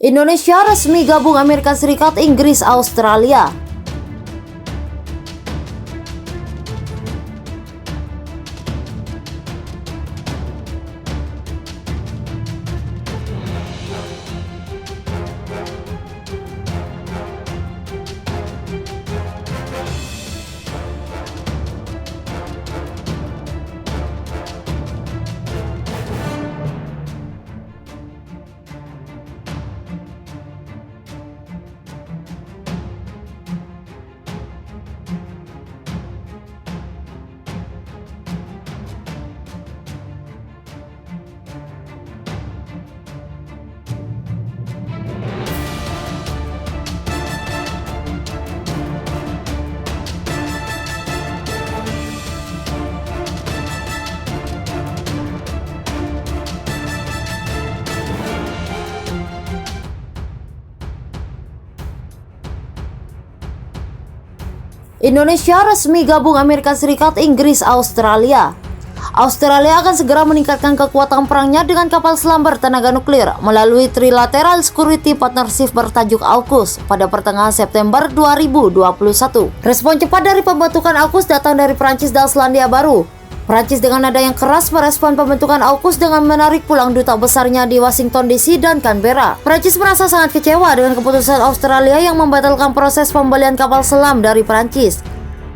Indonesia resmi gabung Amerika Serikat, Inggris, Australia. Indonesia resmi gabung Amerika Serikat, Inggris, Australia. Australia akan segera meningkatkan kekuatan perangnya dengan kapal selam bertenaga nuklir melalui Trilateral Security Partnership bertajuk AUKUS pada pertengahan September 2021. Respon cepat dari pembentukan AUKUS datang dari Prancis dan Selandia Baru. Prancis dengan nada yang keras merespon pembentukan AUKUS dengan menarik pulang duta besarnya di Washington DC dan Canberra. Prancis merasa sangat kecewa dengan keputusan Australia yang membatalkan proses pembelian kapal selam dari Prancis.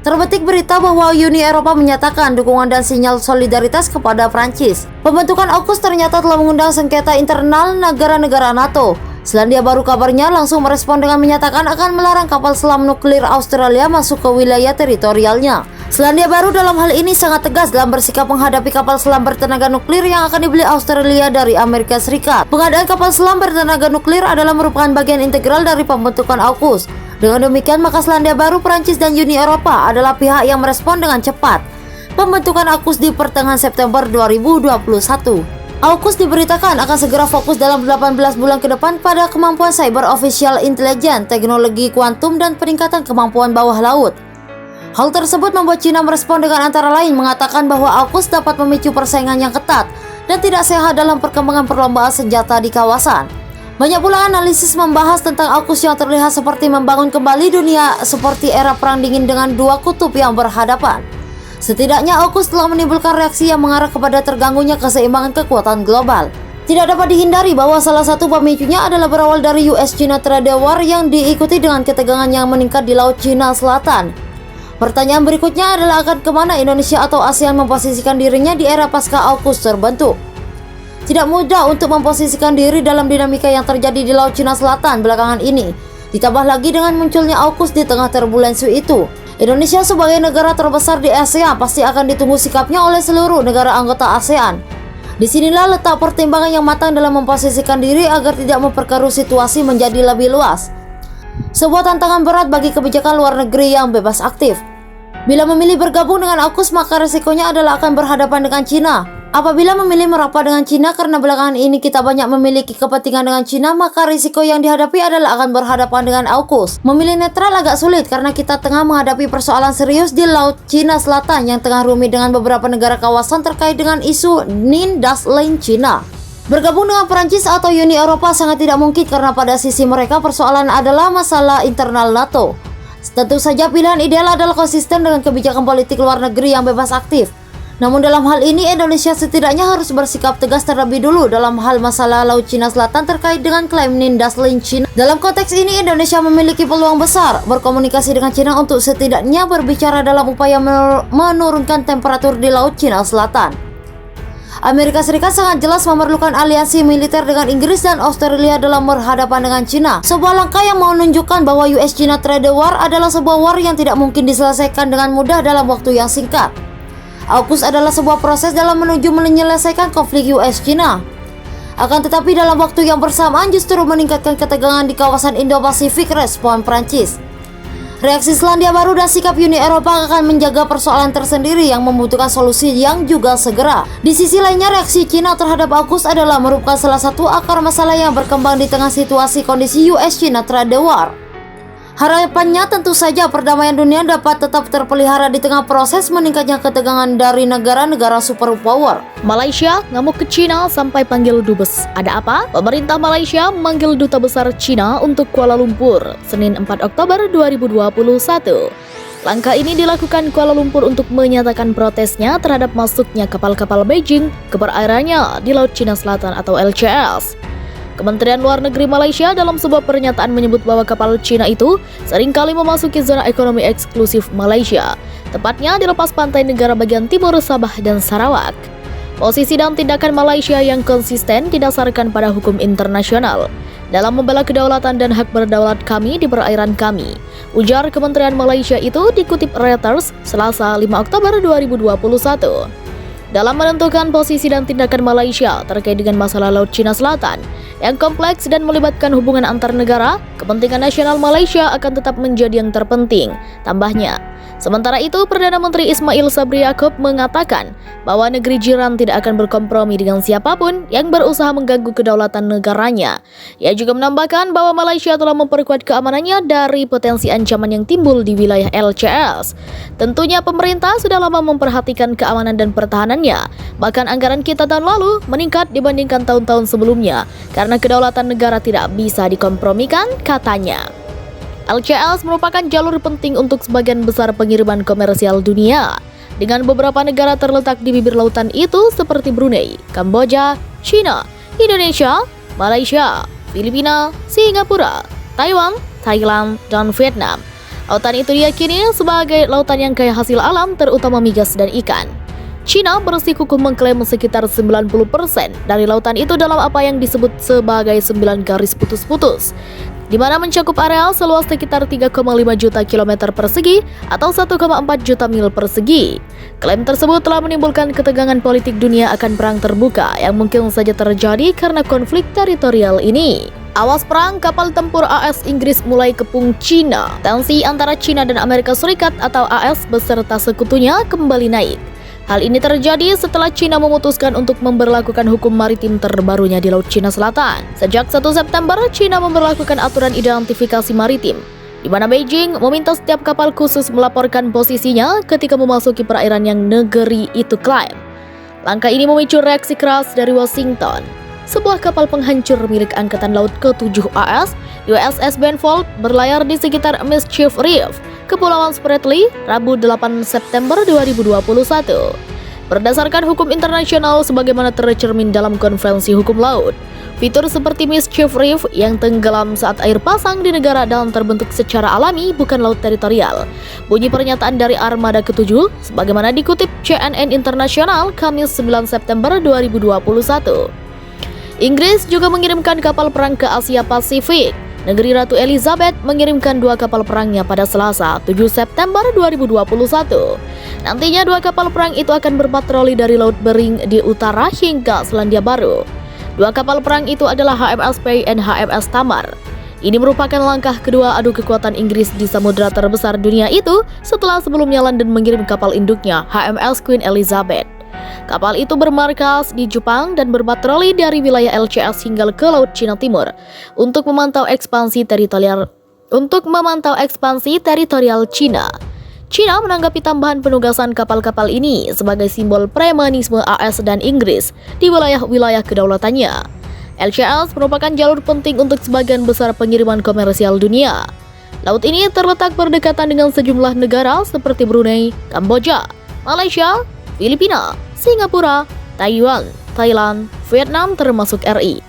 Terbetik berita bahwa Uni Eropa menyatakan dukungan dan sinyal solidaritas kepada Prancis. Pembentukan AUKUS ternyata telah mengundang sengketa internal negara-negara NATO. Selandia Baru kabarnya langsung merespon dengan menyatakan akan melarang kapal selam nuklir Australia masuk ke wilayah teritorialnya. Selandia Baru dalam hal ini sangat tegas dalam bersikap menghadapi kapal selam bertenaga nuklir yang akan dibeli Australia dari Amerika Serikat. Pengadaan kapal selam bertenaga nuklir adalah merupakan bagian integral dari pembentukan AUKUS. Dengan demikian, maka Selandia Baru, Prancis, dan Uni Eropa adalah pihak yang merespon dengan cepat pembentukan AUKUS di pertengahan September 2021. AUKUS diberitakan akan segera fokus dalam 18 bulan ke depan pada kemampuan cyber official intelligence, teknologi kuantum, dan peningkatan kemampuan bawah laut. Hal tersebut membuat China merespon dengan antara lain mengatakan bahwa AUKUS dapat memicu persaingan yang ketat dan tidak sehat dalam perkembangan perlombaan senjata di kawasan. Banyak pula analisis membahas tentang AUKUS yang terlihat seperti membangun kembali dunia seperti era perang dingin dengan dua kutub yang berhadapan. Setidaknya AUKUS telah menimbulkan reaksi yang mengarah kepada terganggunya keseimbangan kekuatan global. Tidak dapat dihindari bahwa salah satu pemicunya adalah berawal dari US-China trade war yang diikuti dengan ketegangan yang meningkat di Laut Cina Selatan. Pertanyaan berikutnya adalah akan kemana Indonesia atau ASEAN memposisikan dirinya di era pasca AUKUS terbentuk. Tidak mudah untuk memposisikan diri dalam dinamika yang terjadi di Laut Cina Selatan belakangan ini. Ditambah lagi dengan munculnya AUKUS di tengah turbulensi itu. Indonesia sebagai negara terbesar di ASEAN pasti akan ditunggu sikapnya oleh seluruh negara anggota ASEAN. Disinilah letak pertimbangan yang matang dalam memposisikan diri agar tidak memperkeruh situasi menjadi lebih luas. Sebuah tantangan berat bagi kebijakan luar negeri yang bebas aktif. Bila memilih bergabung dengan AUKUS, maka resikonya adalah akan berhadapan dengan China. Apabila memilih merapat dengan China karena belakangan ini kita banyak memiliki kepentingan dengan China, maka risiko yang dihadapi adalah akan berhadapan dengan AUKUS. Memilih netral agak sulit karena kita tengah menghadapi persoalan serius di Laut Cina Selatan yang tengah rumit dengan beberapa negara kawasan terkait dengan isu Nindas-Lain China. Bergabung dengan Prancis atau Uni Eropa sangat tidak mungkin karena pada sisi mereka persoalan adalah masalah internal NATO. Tentu saja pilihan ideal adalah konsisten dengan kebijakan politik luar negeri yang bebas aktif. Namun dalam hal ini Indonesia setidaknya harus bersikap tegas terlebih dulu dalam hal masalah Laut Cina Selatan terkait dengan klaim Nindas-Lain China. Dalam konteks ini Indonesia memiliki peluang besar berkomunikasi dengan China untuk setidaknya berbicara dalam upaya menurunkan temperatur di Laut Cina Selatan. Amerika Serikat sangat jelas memerlukan aliansi militer dengan Inggris dan Australia dalam berhadapan dengan China. Sebuah langkah yang menunjukkan bahwa US-China trade war adalah sebuah war yang tidak mungkin diselesaikan dengan mudah dalam waktu yang singkat. AUKUS adalah sebuah proses dalam menuju menyelesaikan konflik US-China. Akan tetapi dalam waktu yang bersamaan justru meningkatkan ketegangan di kawasan Indo-Pasifik, respon Prancis. Reaksi Selandia Baru dan sikap Uni Eropa akan menjaga persoalan tersendiri yang membutuhkan solusi yang juga segera. Di sisi lainnya, reaksi China terhadap AUKUS adalah merupakan salah satu akar masalah yang berkembang di tengah situasi kondisi US-China trade war. Harapannya tentu saja perdamaian dunia dapat tetap terpelihara di tengah proses meningkatnya ketegangan dari negara-negara superpower. Malaysia ngamuk ke Cina sampai panggil dubes. Ada apa? Pemerintah Malaysia memanggil Duta Besar Cina untuk Kuala Lumpur, Senin 4 Oktober 2021. Langkah ini dilakukan Kuala Lumpur untuk menyatakan protesnya terhadap masuknya kapal-kapal Beijing ke perairannya di Laut Cina Selatan atau LCS. Kementerian Luar Negeri Malaysia dalam sebuah pernyataan menyebut bahwa kapal Cina itu seringkali memasuki zona ekonomi eksklusif Malaysia, tepatnya di lepas pantai negara bagian timur Sabah dan Sarawak. Posisi dan tindakan Malaysia yang konsisten didasarkan pada hukum internasional dalam membela kedaulatan dan hak berdaulat kami di perairan kami, ujar Kementerian Malaysia itu dikutip Reuters Selasa 5 Oktober 2021. Dalam menentukan posisi dan tindakan Malaysia terkait dengan masalah Laut Cina Selatan yang kompleks dan melibatkan hubungan antar negara, kepentingan nasional Malaysia akan tetap menjadi yang terpenting, tambahnya. Sementara itu, Perdana Menteri Ismail Sabri Yaakob mengatakan bahwa negeri jiran tidak akan berkompromi dengan siapapun yang berusaha mengganggu kedaulatan negaranya. Ia juga menambahkan bahwa Malaysia telah memperkuat keamanannya dari potensi ancaman yang timbul di wilayah LCS. Tentunya pemerintah sudah lama memperhatikan keamanan dan pertahanannya. Bahkan anggaran kita tahun lalu meningkat dibandingkan tahun-tahun sebelumnya karena kedaulatan negara tidak bisa dikompromikan, katanya. LCS merupakan jalur penting untuk sebagian besar pengiriman komersial dunia, dengan beberapa negara terletak di bibir lautan itu seperti Brunei, Kamboja, China, Indonesia, Malaysia, Filipina, Singapura, Taiwan, Thailand, dan Vietnam. Lautan itu diyakini sebagai lautan yang kaya hasil alam, terutama migas dan ikan. China bersikukuh mengklaim sekitar 90% dari lautan itu dalam apa yang disebut sebagai 9 garis putus-putus, di mana mencakup areal seluas sekitar 3,5 juta kilometer persegi atau 1,4 juta mil persegi. Klaim tersebut telah menimbulkan ketegangan politik dunia akan perang terbuka yang mungkin saja terjadi karena konflik teritorial ini. Awas perang kapal tempur AS Inggris mulai kepung Cina. Tensi antara Cina dan Amerika Serikat atau AS beserta sekutunya kembali naik. Hal ini terjadi setelah Cina memutuskan untuk memberlakukan hukum maritim terbarunya di Laut Cina Selatan. Sejak 1 September, Cina memberlakukan aturan identifikasi maritim, di mana Beijing meminta setiap kapal khusus melaporkan posisinya ketika memasuki perairan yang negeri itu klaim. Langkah ini memicu reaksi keras dari Washington. Sebuah kapal penghancur milik Angkatan Laut ke-7 AS, USS Benfold, berlayar di sekitar Mischief Reef, Kepulauan Spratly, Rabu 8 September 2021. Berdasarkan hukum internasional sebagaimana tercermin dalam Konferensi Hukum Laut, fitur seperti Mischief Reef yang tenggelam saat air pasang di negara dan terbentuk secara alami bukan laut teritorial. Bunyi pernyataan dari Armada ke-7 sebagaimana dikutip CNN Internasional Kamis 9 September 2021. Inggris juga mengirimkan kapal perang ke Asia Pasifik. Negeri Ratu Elizabeth mengirimkan 2 kapal perangnya pada Selasa, 7 September 2021. Nantinya 2 kapal perang itu akan berpatroli dari Laut Bering di utara hingga Selandia Baru. 2 kapal perang itu adalah HMS Pei dan HMS Tamar. Ini merupakan langkah kedua adu kekuatan Inggris di samudera terbesar dunia itu setelah sebelumnya London mengirim kapal induknya HMS Queen Elizabeth. Kapal itu bermarkas di Jepang dan berpatroli dari wilayah LCS hingga ke Laut Cina Timur untuk memantau ekspansi teritorial Cina. Cina menanggapi tambahan penugasan kapal-kapal ini sebagai simbol premanisme AS dan Inggris di wilayah-wilayah kedaulatannya. LCS merupakan jalur penting untuk sebagian besar pengiriman komersial dunia. Laut ini terletak berdekatan dengan sejumlah negara seperti Brunei, Kamboja, Malaysia, Filipina, Singapura, Taiwan, Thailand, Vietnam termasuk RI.